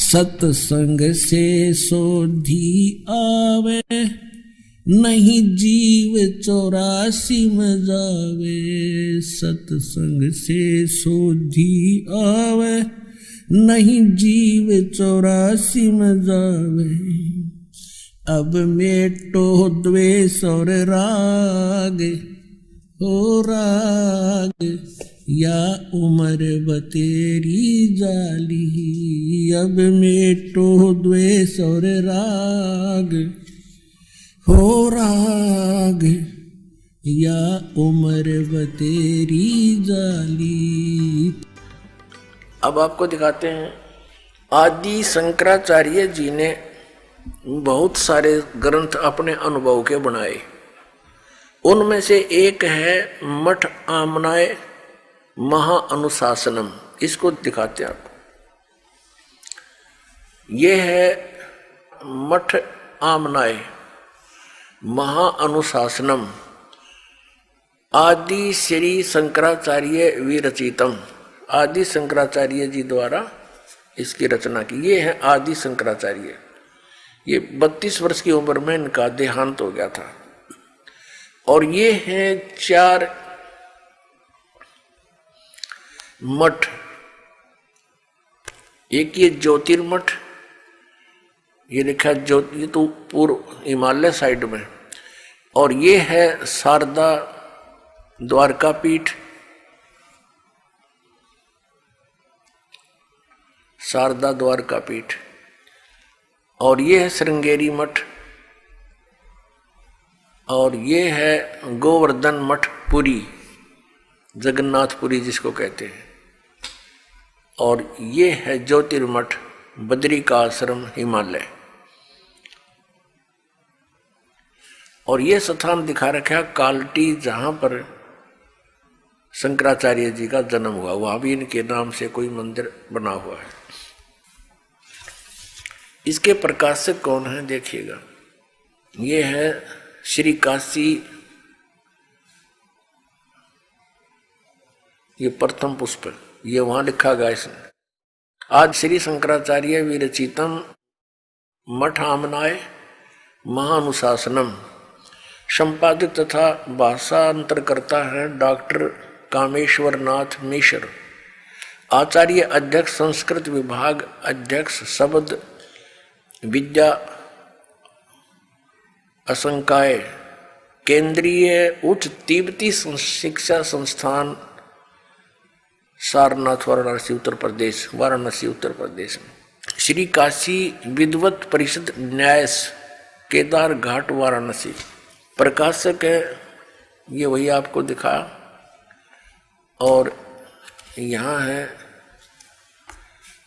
सत्संग से सोधी आवे, नहीं जीव 84 में जावे। सत्संग से सोधी आवे, नहीं जीव 84 में जावे। अब मेटो द्वेष और राग, हो राग या उम्र बतेरी जाली। अब मेटो द्वेष और राग, हो राग या उम्र बतेरी जाली। अब आपको दिखाते हैं, आदि शंकराचार्य जी ने बहुत सारे ग्रंथ अपने अनुभव के बनाए। उनमें से एक है मठ आमनाय महाअनुशासनम। इसको दिखाते हैं आपको। यह है मठ आमनाय महाअनुशासनम, आदि श्री शंकराचार्य विरचितम। आदि शंकराचार्य जी द्वारा इसकी रचना की। ये है आदि शंकराचार्य। ये 32 वर्ष की उम्र में इनका देहांत हो गया था। और ये हैं 4 मठ। एक ये ज्योतिर्मठ, ये लिखा ज्योति, ये तो पूर्व हिमालय साइड में। और ये है शारदा द्वारका पीठ, शारदा द्वारका पीठ। और ये है श्रृंगेरी मठ। और ये है गोवर्धन मठ पुरी, जगन्नाथपुरी जिसको कहते हैं। और ये है ज्योतिर्मठ बद्री का आश्रम हिमालय। और ये स्थान दिखा रखा है कालटी, जहां पर शंकराचार्य जी का जन्म हुआ। वहां भी इनके नाम से कोई मंदिर बना हुआ है। इसके प्रकाशक कौन है देखिएगा। ये है श्री काशी, ये प्रथम पुष्प, ये वहां लिखा गया इसने। आज श्री शंकराचार्य विरचितम मठ आमनाय महानुशासनम, संपादित तथा भाषांतर करता है डॉक्टर कामेश्वर नाथ मिश्र, आचार्य अध्यक्ष संस्कृत विभाग, अध्यक्ष शब्द विद्या असंकाय, केंद्रीय उच्च तिब्बती शिक्षा संस्थान, सारनाथ, वाराणसी उत्तर प्रदेश, वाराणसी उत्तर प्रदेश में। श्री काशी विद्वत परिषद न्यास, केदार घाट, वाराणसी। प्रकाशक है ये वही आपको दिखा। और यहाँ है,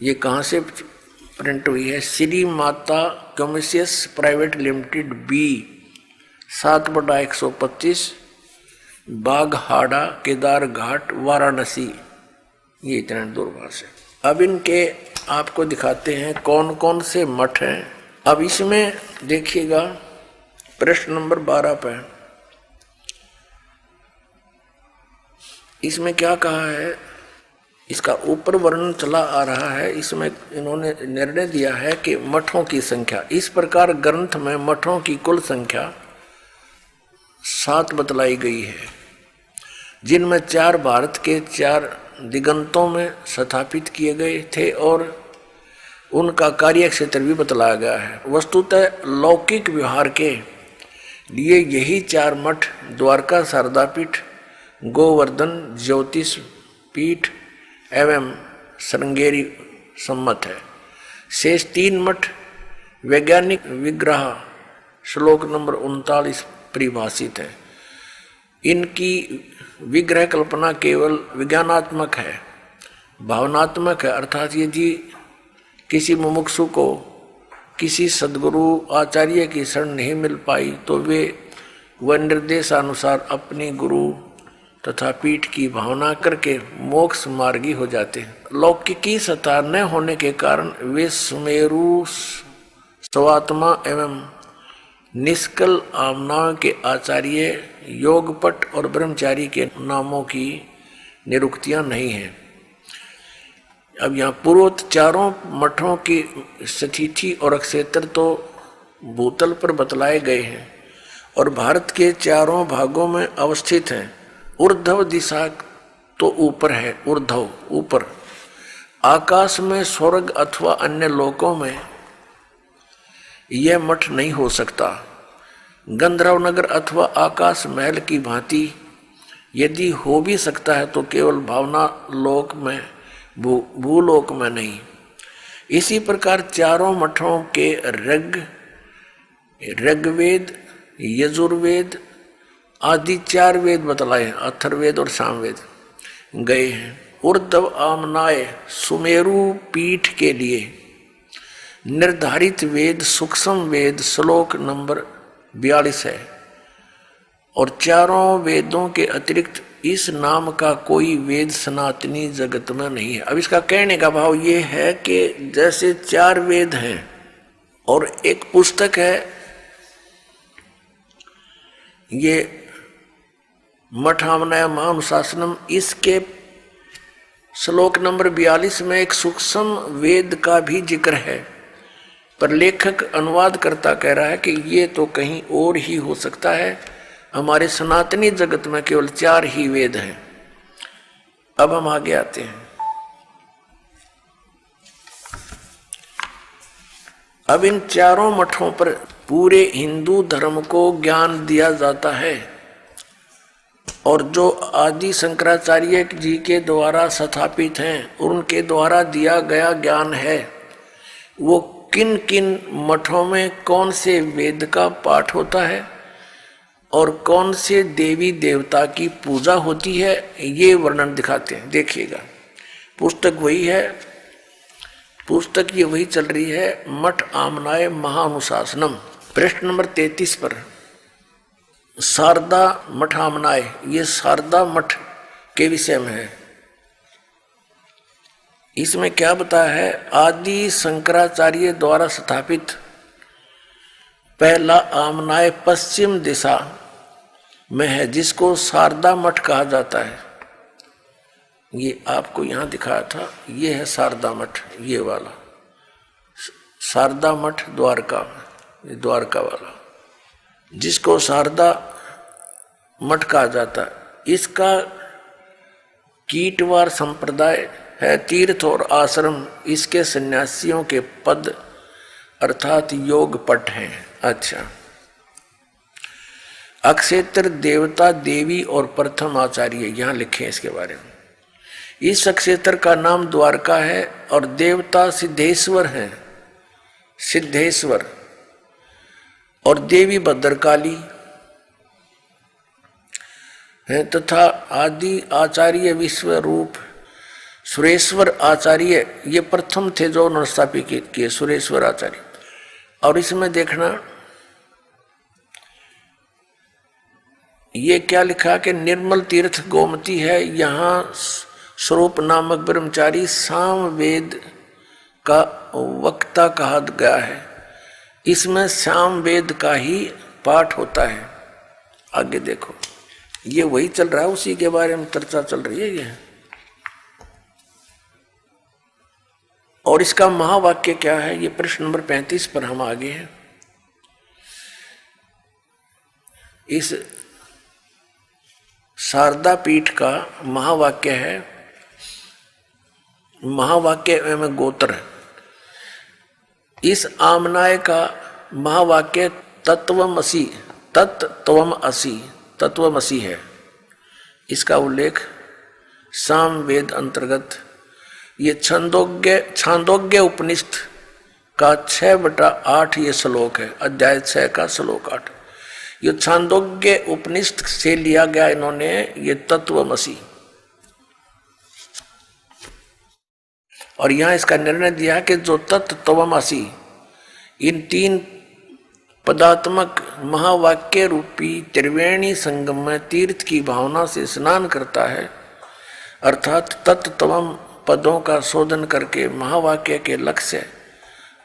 ये कहाँ से प्रिंट हुई है, Shri Mata कमर्शियस private limited B, 7/125 बाघहाड़ा, Kedar घाट, वाराणसी। ये इतना दूरभाष है। अब इनके आपको दिखाते हैं कौन कौन से मठ हैं। अब इसमें देखिएगा प्रश्न नंबर 12 पे इसमें क्या कहा है, इसका ऊपर वर्णन चला आ रहा है। इसमें इन्होंने निर्णय दिया है कि मठों की संख्या, इस प्रकार ग्रंथ में मठों की कुल संख्या 7 बतलाई गई है, जिनमें 4 भारत के 4 दिगंतों में स्थापित किए गए थे और उनका कार्य क्षेत्र भी बतलाया गया है। वस्तुतः लौकिक व्यवहार के लिए यही 4 मठ द्वारका शारदा पीठ, गोवर्धन ज्योतिष पीठ एवं श्रृंगेरी सम्मत है। शेष 3 मठ वैज्ञानिक विग्रह श्लोक नंबर 39 परिभाषित है। इनकी विग्रह कल्पना केवल विज्ञानात्मक है, भावनात्मक है। अर्थात यदि किसी मुमुक्षु को किसी सद्गुरु आचार्य की शरण नहीं मिल पाई तो वे वह निर्देशानुसार अपनी गुरु तथा पीठ की भावना करके मोक्ष मार्गी हो जाते हैं। लौकिकी सत्ता न होने के कारण वे सुमेरु स्वात्मा एवं निष्कल आमनाओं के आचार्य, योगपट और ब्रह्मचारी के नामों की निरुक्तियां नहीं हैं। अब यहाँ पूर्वोक्त चारों मठों की स्थिति और क्षेत्र तो भूतल पर बतलाए गए हैं और भारत के चारों भागों में अवस्थित हैं। ऊर्ध्व दिशा तो ऊपर है, ऊर्ध्व ऊपर, आकाश में, स्वर्ग अथवा अन्य लोकों में यह मठ नहीं हो सकता। गंधर्व नगर अथवा आकाश महल की भांति यदि हो भी सकता है तो केवल भावना लोक में, भूलोक में नहीं। इसी प्रकार चारों मठों के ऋग्वेद, यजुर्वेद आदि 4 वेद बतलाए, अथर्ववेद और सामवेद गए हैं। ऊर्ध्व आमनाय सुमेरु पीठ के लिए निर्धारित वेद सूक्ष्म वेद श्लोक नंबर 42 है और चारों वेदों के अतिरिक्त इस नाम का कोई वेद सनातनी जगत में नहीं है। अब इसका कहने का भाव ये है कि जैसे 4 वेद हैं और एक पुस्तक है, ये मठामनाय महानुशासनम, इसके श्लोक नंबर 42 में एक सूक्ष्म वेद का भी जिक्र है, पर लेखक अनुवाद करता कह रहा है कि ये तो कहीं और ही हो सकता है, हमारे सनातनी जगत में केवल 4 ही वेद हैं। अब हम आगे आते हैं। अब इन चारों मठों पर पूरे हिंदू धर्म को ज्ञान दिया जाता है और जो आदि शंकराचार्य जी के द्वारा स्थापित हैं, उनके द्वारा दिया गया ज्ञान है, वो किन किन मठों में कौन से वेद का पाठ होता है और कौन से देवी देवता की पूजा होती है, ये वर्णन दिखाते हैं। देखिएगा, पुस्तक वही है, पुस्तक ये वही चल रही है, मठ आमनाय महानुशासनम, पृष्ठ नंबर 33 पर शारदा मठ आमनाय, ये शारदा मठ के विषय में है। इसमें क्या बताया है, आदि शंकराचार्य द्वारा स्थापित पहला आमनाय पश्चिम दिशा में है, जिसको शारदा मठ कहा जाता है। ये आपको यहाँ दिखाया था, ये है शारदा मठ, ये वाला शारदा मठ द्वारका, ये द्वारका वाला, जिसको शारदा मठ कहा जाता है। इसका कीटवार संप्रदाय है, तीर्थ और आश्रम इसके सन्यासियों के पद अर्थात योग पट हैं। अच्छा, अक्षेत्र देवता देवी और प्रथम आचार्य यहाँ लिखे हैं इसके बारे में। इस अक्षेत्र का नाम द्वारका है और देवता सिद्धेश्वर हैं, सिद्धेश्वर, और देवी भद्रकाली है तथा आदि आचार्य विश्वरूप सुरेश्वर आचार्य, ये प्रथम थे जो उन्होंने स्थापित किए, सुरेश्वर आचार्य। और इसमें देखना ये क्या लिखा कि निर्मल तीर्थ गोमती है, यहाँ स्वरूप नामक ब्रह्मचारी साम वेद का वक्ता कहा गया है। इसमें साम वेद का ही पाठ होता है। आगे देखो, ये वही चल रहा है, उसी के बारे में चर्चा चल रही है ये। और इसका महावाक्य क्या है, ये प्रश्न नंबर 35 पर हम आगे हैं। इस शारदा पीठ का महावाक्य है, महावाक्य में गोत्र। इस आमनाय का महावाक्य तत्वमसि, तत्त्वमसि, तत्वमसि है। इसका उल्लेख साम वेद अंतर्गत ये छांदोग्य उपनिषद का 6/8 ये श्लोक है, अध्याय 6 का श्लोक 8। ये छांदोग्य उपनिषद से लिया गया इन्होंने ये तत्वमसि, और यहां इसका निर्णय दिया कि जो तत्वमसि इन 3 पदात्मक महावाक्य रूपी त्रिवेणी संगम में तीर्थ की भावना से स्नान करता है, अर्थात तत्त्वम पदों का शोधन करके महावाक्य के लक्ष्य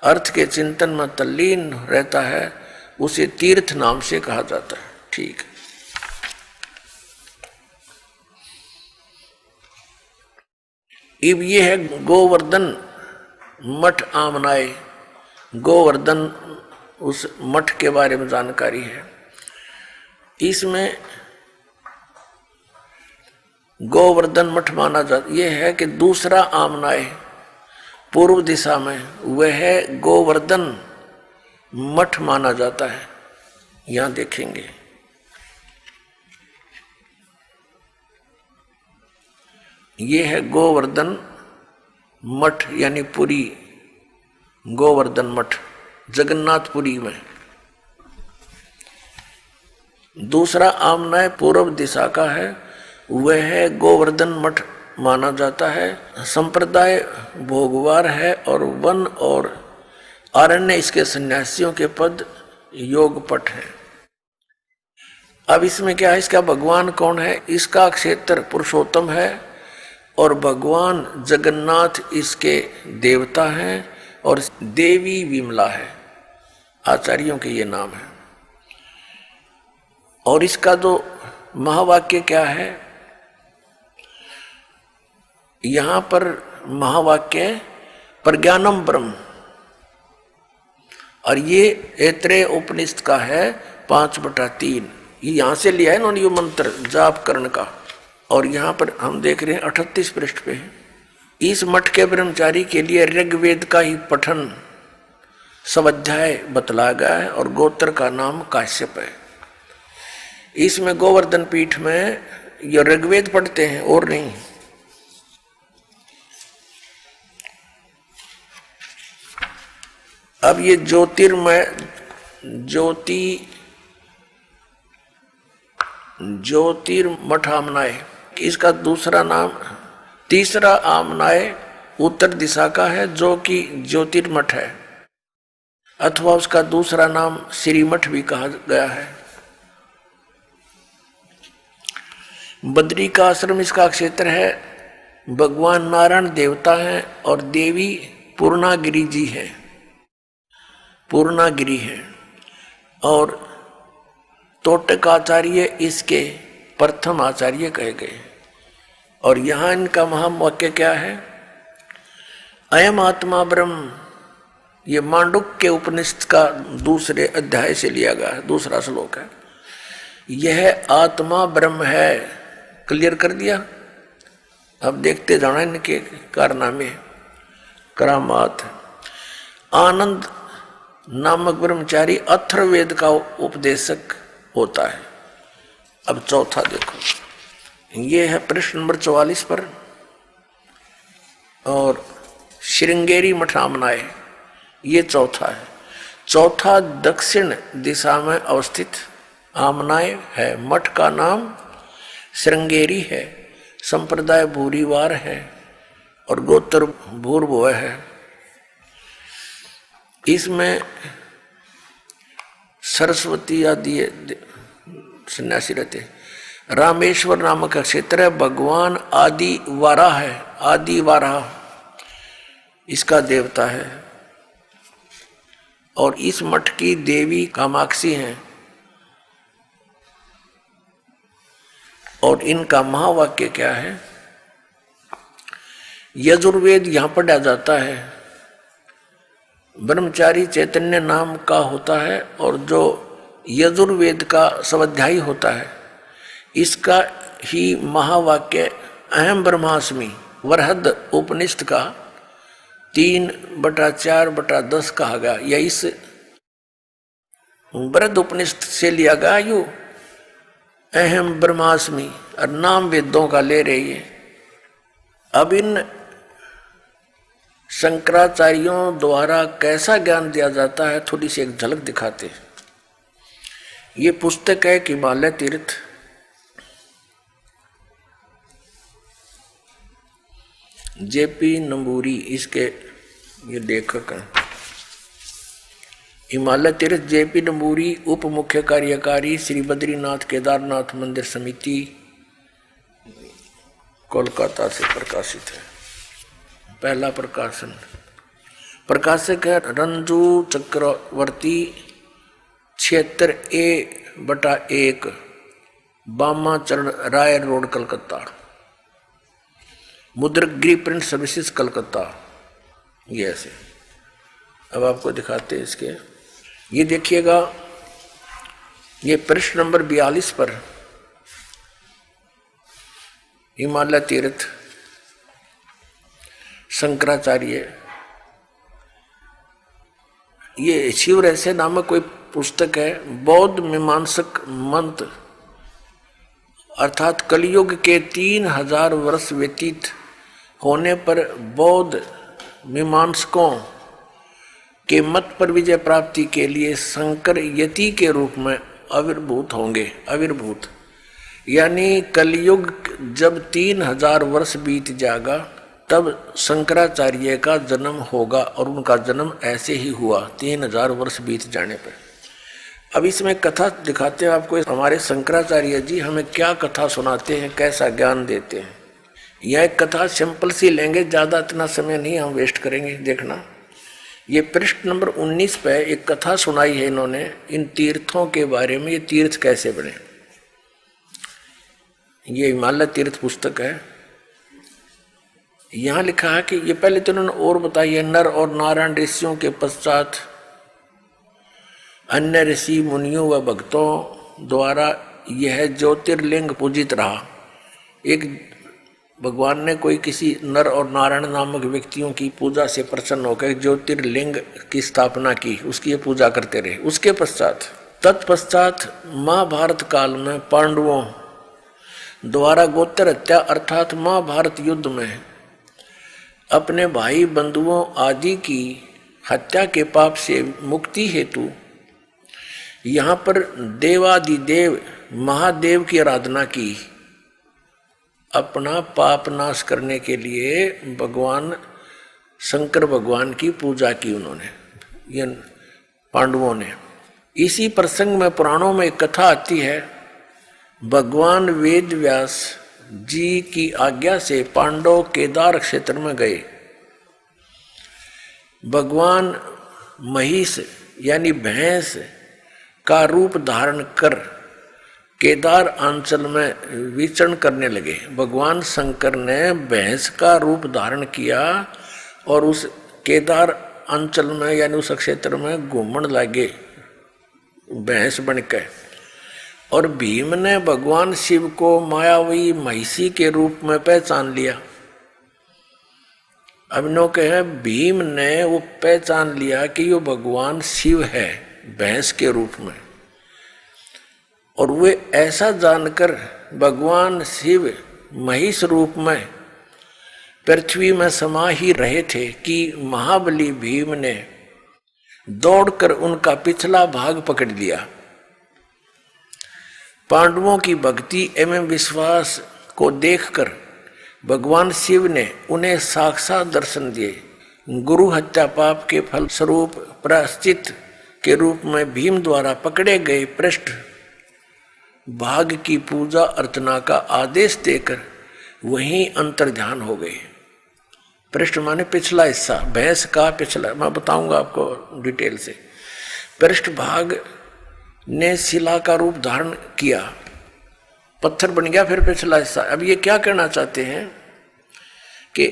अर्थ के चिंतन में तल्लीन रहता है, उसे तीर्थ नाम से कहा जाता है। ठीक, अब ये है गोवर्धन मठ आमनाए। गोवर्धन उस मठ के बारे में जानकारी है। इसमें गोवर्धन मठ माना जाता, यह है कि दूसरा आमनाए पूर्व दिशा में वह है गोवर्धन मठ माना जाता है। यहां देखेंगे ये है गोवर्धन मठ यानी पुरी, गोवर्धन मठ जगन्नाथपुरी में। दूसरा आमनाय पूर्व दिशा का है, वह है गोवर्धन मठ माना जाता है। संप्रदाय भोगवार है और वन और आरण्य इसके सन्यासियों के पद योगपट है। अब इसमें क्या है, इसका भगवान कौन है? इसका क्षेत्र पुरुषोत्तम है और भगवान जगन्नाथ इसके देवता हैं और देवी विमला है, आचार्यों के ये नाम है। और इसका जो महावाक्य क्या है, यहां पर महावाक्य प्रज्ञानम ब्रह्म, और ये ऐत्रेय उपनिषद का है 5/3। ये यहां से लिया है इन्होंने ये मंत्र जाप करण का। और यहां पर हम देख रहे हैं 38 पृष्ठ पे है। इस मठ के ब्रह्मचारी के लिए ऋग्वेद का ही पठन स्वाध्याय बतलाया गया है और गोत्र का नाम काश्यप है। इसमें गोवर्धन पीठ में ये ऋग्वेद पढ़ते हैं और नहीं। अब ये ज्योतिर्मय ज्योतिर्मठ आमनाय, इसका दूसरा नाम, तीसरा आमनाय उत्तर दिशा का है जो कि ज्योतिर्मठ है, अथवा उसका दूसरा नाम श्रीमठ भी कहा गया है। बद्री का आश्रम इसका क्षेत्र है। भगवान नारायण देवता हैं और देवी पूर्णागिरी जी है, पूर्णागिरी है। और तोटक आचार्य इसके प्रथम आचार्य कहे गए। और यहां इनका महावाक्य क्या है, अयम आत्मा ब्रह्म, ये मांडुक्य उपनिषद का दूसरे अध्याय से लिया गया है, दूसरा श्लोक है। यह आत्मा ब्रह्म है, क्लियर कर दिया। अब देखते जाना इनके कारनामे करामात। आनंद नामक ब्रह्मचारी अथर्ववेद का उपदेशक होता है। अब चौथा देखो, ये है प्रश्न नंबर 44 पर। और श्रृंगेरी मठ आमनाय, ये चौथा है। चौथा दक्षिण दिशा में अवस्थित आमनाय है। मठ का नाम श्रृंगेरी है, संप्रदाय भूरीवार है और गोत्र भूर्भुव है। इसमें सरस्वती आदि सन्यासी रहते। रामेश्वर नामक क्षेत्र है। भगवान आदि वाराह है, आदि वाराह इसका देवता है। और इस मठ की देवी कामाक्षी हैं। और इनका महावाक्य क्या है, यजुर्वेद यहां पढ़ा जाता है। ब्रह्मचारी चैतन्य नाम का होता है और जो यजुर्वेद का स्वाध्यायी होता है, इसका ही महावाक्य अहम ब्रह्मास्मि वरहद उपनिषद का 3/4/10 कहा गया। यह इस वरहद उपनिषद से लिया गया। यू अहम ब्रह्मास्मि और नाम वेदों का ले रही है। अब इन शंकराचार्यों द्वारा कैसा ज्ञान दिया जाता है, थोड़ी सी एक झलक दिखाते हैं। ये पुस्तक है कि हिमालय तीर्थ, जेपी नंबूरी इसके ये लेखक हैं। हिमालय तीर्थ जेपी नंबूरी उप मुख्य कार्यकारी श्री बद्रीनाथ केदारनाथ मंदिर समिति, कोलकाता से प्रकाशित है। पहला प्रकाशन, प्रकाशक है रंजू चक्रवर्ती, क्षेत्र A/1, Bama Charan Roy road, Calcutta. Mudragiri print services Calcutta, ये ऐसे। अब आपको दिखाते हैं इसके, ये देखिएगा, ये पृष्ठ नंबर 42 पर हिमालय तीर्थ शंकराचार्य, ये शिव रहस्य नामक कोई पुस्तक है। बौद्ध मीमांसक मंत्र अर्थात कलयुग के 3000 वर्ष व्यतीत होने पर बौद्ध मीमांसकों के मत पर विजय प्राप्ति के लिए शंकर यति के रूप में आविर्भूत होंगे। आविर्भूत यानी कलयुग जब 3000 वर्ष बीत जाएगा तब शंकराचार्य का जन्म होगा, और उनका जन्म ऐसे ही हुआ 3000 वर्ष बीत जाने पर। अब इसमें कथा दिखाते हैं आपको, हमारे शंकराचार्य जी हमें क्या कथा सुनाते हैं, कैसा ज्ञान देते हैं। यह एक कथा सिंपल सी लेंगे, ज़्यादा इतना समय नहीं हम वेस्ट करेंगे। देखना, ये पृष्ठ नंबर 19 पे एक कथा सुनाई है इन्होंने इन तीर्थों के बारे में, ये तीर्थ कैसे बने। ये हिमालय तीर्थ पुस्तक है। यहाँ लिखा है कि ये पहले तो उन्होंने और बताई है, नर और नारायण ऋषियों के पश्चात अन्य ऋषि मुनियों व भक्तों द्वारा यह ज्योतिर्लिंग पूजित रहा। एक भगवान ने कोई किसी नर और नारायण नामक व्यक्तियों की पूजा से प्रसन्न होकर ज्योतिर्लिंग की स्थापना की, उसकी ये पूजा करते रहे। उसके पश्चात तत्पश्चात महाभारत काल में पांडवों द्वारा गोत्र हत्या अर्थात महाभारत युद्ध में अपने भाई बंधुओं आदि की हत्या के पाप से मुक्ति हेतु यहाँ पर देवादिदेव महादेव की आराधना की। अपना पाप नाश करने के लिए भगवान शंकर भगवान की पूजा की उन्होंने, ये पांडवों ने। इसी प्रसंग में पुराणों में एक कथा आती है, भगवान वेद व्यास जी की आज्ञा से पांडव केदार क्षेत्र में गए। भगवान महिष यानी भैंस का रूप धारण कर केदार अंचल में विचरण करने लगे। भगवान शंकर ने भैंस का रूप धारण किया और उस केदार अंचल में यानी उस क्षेत्र में घूमने लगे भैंस बनकर। और भीम ने भगवान शिव को मायावी महिषी के रूप में पहचान लिया। अब नो कहे भीम ने वो पहचान लिया कि ये भगवान शिव है भैंस के रूप में, और वे ऐसा जानकर भगवान शिव महिष रूप में पृथ्वी में समा ही रहे थे कि महाबली भीम ने दौड़कर उनका पिछला भाग पकड़ लिया। पांडवों की भक्ति एवं विश्वास को देखकर भगवान शिव ने उन्हें साक्षात दर्शन दिए। गुरु हत्या पाप के फल स्वरूप प्रायश्चित के रूप में भीम द्वारा पकड़े गए पृष्ठ भाग की पूजा अर्चना का आदेश देकर वहीं अंतर्ध्यान हो गए। पृष्ठ माने पिछला हिस्सा, भैंस का पिछला, मैं बताऊंगा आपको डिटेल से। पृष्ठ भाग ने शिला का रूप धारण किया, पत्थर बन गया फिर पिछला हिस्सा। अब ये क्या कहना चाहते हैं कि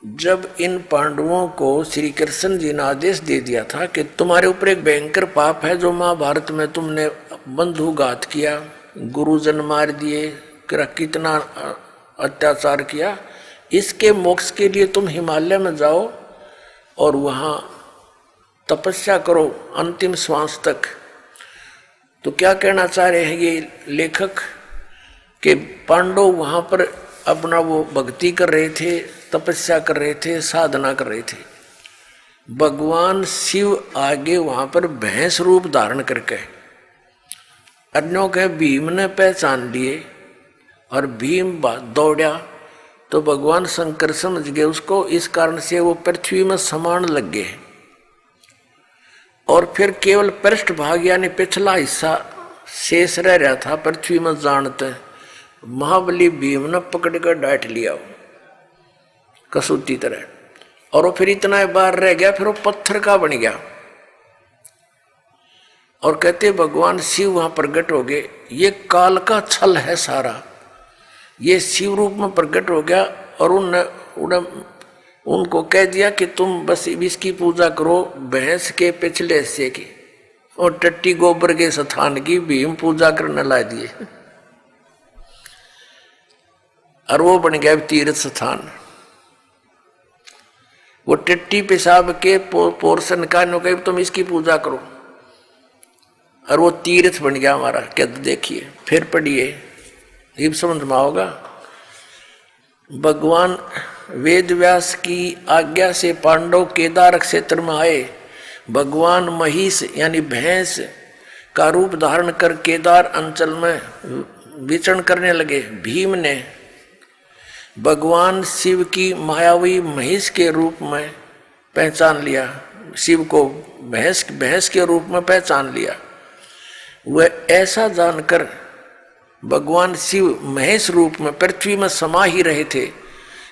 जब इन पांडवों को श्री कृष्ण जी ने आदेश दे दिया था कि तुम्हारे ऊपर एक भयंकर पाप है, जो महाभारत में तुमने बंधुघात किया, गुरुजन मार दिए, कितना अत्याचार किया, इसके मोक्ष के लिए तुम हिमालय में जाओ और वहाँ तपस्या करो अंतिम श्वास तक। तो क्या कहना चाह रहे हैं ये लेखक कि पांडव वहाँ पर अपना वो भक्ति कर रहे थे, तपस्या कर रहे थे, साधना कर रहे थे। भगवान शिव आगे वहाँ पर भैंस रूप धारण करके अन्यों के भीम ने पहचान लिए और भीम दौड़ा तो भगवान शंकर समझ गए उसको, इस कारण से वो पृथ्वी में समान लग गए। और फिर केवल पृष्ठ भाग यानी पिछला हिस्सा शेष रह रहा था पृथ्वी में जानते। महाबली भीम ने पकड़ कर डांट लिया कसूती तरह, और वो फिर इतना बार रह गया, फिर वो पत्थर का बन गया। और कहते भगवान शिव वहां प्रकट हो गए। ये काल का छल है सारा, ये शिव रूप में प्रकट हो गया और उनको कह दिया कि तुम बस इसकी पूजा करो भैंस के पिछले हिस्से की, और टट्टी गोबर के स्थान की भीम पूजा करने ला दिए, और वो बन गया तीर्थ स्थान। वो टट्टी पेशाब के पोर्शन का नो कहीं तुम इसकी पूजा करो, और वो तीर्थ बन गया हमारा। क्या देखिए, फिर पढ़िए, ये समझ में आओगा। भगवान वेद व्यास की आज्ञा से पांडव केदार क्षेत्र में आए। भगवान महिष यानी भैंस का रूप धारण कर केदार अंचल में विचरण करने लगे। भीम ने भगवान शिव की मायावी महिष के रूप में पहचान लिया, शिव को भैंस के रूप में पहचान लिया। वह ऐसा जानकर भगवान शिव महेश रूप में पृथ्वी में समा ही रहे थे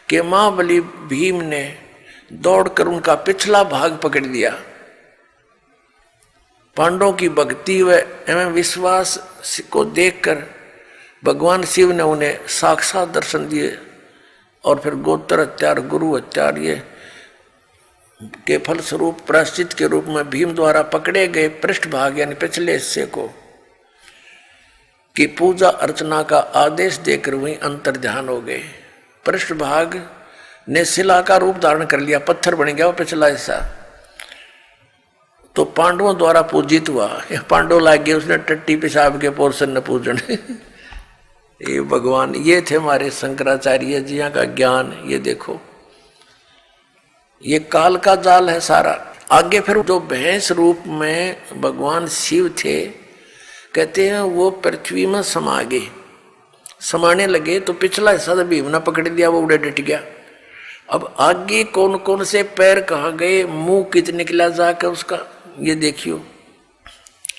कि महाबली भीम ने दौड़कर उनका पिछला भाग पकड़ लिया। पांडवों की भक्ति व एवं विश्वास को देखकर भगवान शिव ने उन्हें साक्षात दर्शन दिए, और फिर गोत्र हत्यार गुरु हत्यार ये के फलस्वरूप प्रायश्चित के रूप में भीम द्वारा पकड़े गए पृष्ठभाग यानी पिछले हिस्से को की पूजा अर्चना का आदेश देकर वहीं अंतर ध्यान हो गए। पृष्ठभाग ने शिला का रूप धारण कर लिया, पत्थर बन गया वो पिछला हिस्सा, तो पांडवों द्वारा पूजित हुआ। पांडव लाग गए उसने टट्टी पेशाब के पोर्शन ने पूजन। ये भगवान, ये थे हमारे शंकराचार्य जी का ज्ञान। ये देखो, ये काल का जाल है सारा। आगे फिर जो भैंस रूप में भगवान शिव थे, कहते हैं वो पृथ्वी में समा गए, समाने लगे, तो पिछला हिस्सा तो भीम ने पकड़ लिया, वो उड़े डट गया। अब आगे कौन कौन से पैर कहाँ गए, मुंह कित निकला जाकर उसका, ये देखियो।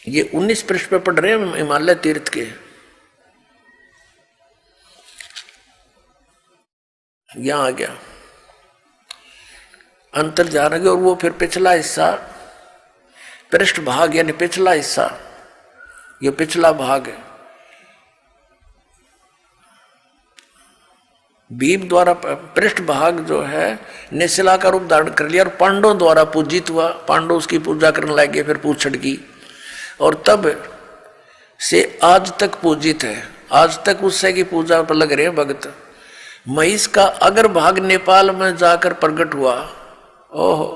ये 19 पृष्ठ पे पढ़ रहे हैं हिमालय तीर्थ के। यहां आ गया अंतर जा रहे, और वो फिर पिछला हिस्सा पृष्ठ भाग यानी पिछला हिस्सा, ये पिछला भाग है, भीम द्वारा पृष्ठ भाग जो है निशिला का रूप धारण कर लिया और पांडवों द्वारा पूजित हुआ। पांडव उसकी पूजा करने लगे, फिर पूछड़ की, और तब से आज तक पूजित है। आज तक उससे की पूजा पर लग रहे हैं भक्त। महिष का अगर भाग नेपाल में जाकर प्रकट हुआ, ओहो,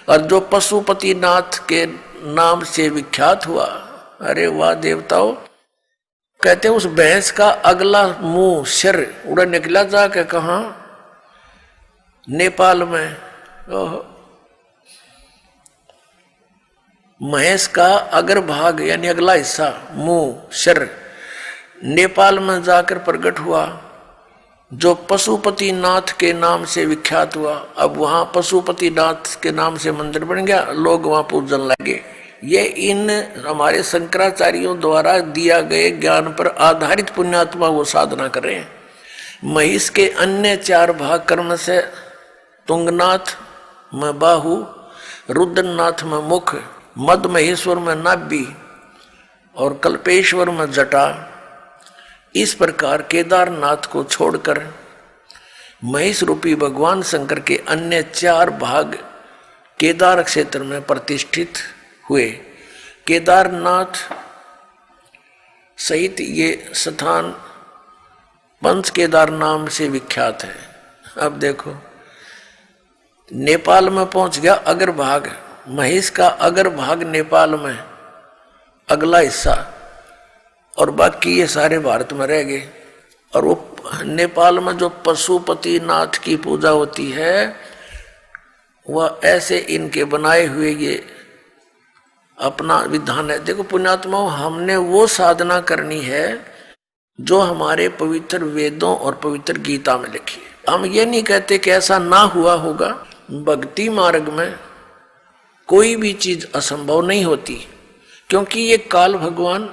और जो पशुपति नाथ के नाम से विख्यात हुआ। अरे वाह देवताओं, कहते हैं उस भैंस का अगला मुंह सिर उड़ा निकला जाके कहा, नेपाल में। ओहो, महेश का अगर भाग यानी अगला हिस्सा मुंह सिर नेपाल में जाकर प्रकट हुआ, जो पशुपति नाथ के नाम से विख्यात हुआ। अब वहां पशुपति नाथ के नाम से मंदिर बन गया, लोग वहां पूजन लगे। ये इन हमारे शंकराचार्यों द्वारा दिया गए ज्ञान पर आधारित पुण्यात्मा वो साधना कर रहे हैं। महिष के अन्य 4 भाग कर्म से तुंगनाथ में बाहु, रुद्रनाथ में मुख, मद महेश्वर में नाभि और कल्पेश्वर में जटा। इस प्रकार केदारनाथ को छोड़कर महिष रूपी भगवान शंकर के अन्य 4 भाग केदार क्षेत्र में प्रतिष्ठित हुए। केदारनाथ सहित ये स्थान पंच केदार नाम से विख्यात है। अब देखो, नेपाल में पहुंच गया अगर भाग, महिष का अगर भाग नेपाल में अगला हिस्सा, और बाकी ये सारे भारत में रह गए। और वो नेपाल में जो पशुपति नाथ की पूजा होती है, वह ऐसे इनके बनाए हुए ये अपना विधान है। देखो पुण्यात्माओं, हमने वो साधना करनी है जो हमारे पवित्र वेदों और पवित्र गीता में लिखी है। हम ये नहीं कहते कि ऐसा ना हुआ होगा। भक्ति मार्ग में कोई भी चीज असंभव नहीं होती, क्योंकि ये काल भगवान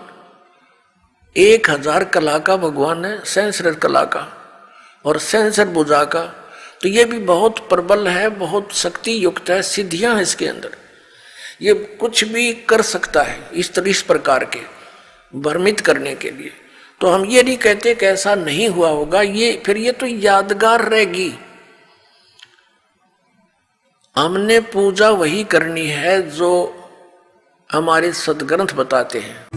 1000 कला का भगवान है, सहस्र कला का और सहस्र भुजा का। तो ये भी बहुत प्रबल है, बहुत शक्ति युक्त है, सिद्धियां हैं इसके अंदर। ये कुछ भी कर सकता है इस प्रकार के भ्रमित करने के लिए। तो हम ये नहीं कहते कि ऐसा नहीं हुआ होगा, ये फिर ये तो यादगार रहेगी। हमने पूजा वही करनी है जो हमारे सदग्रंथ बताते हैं।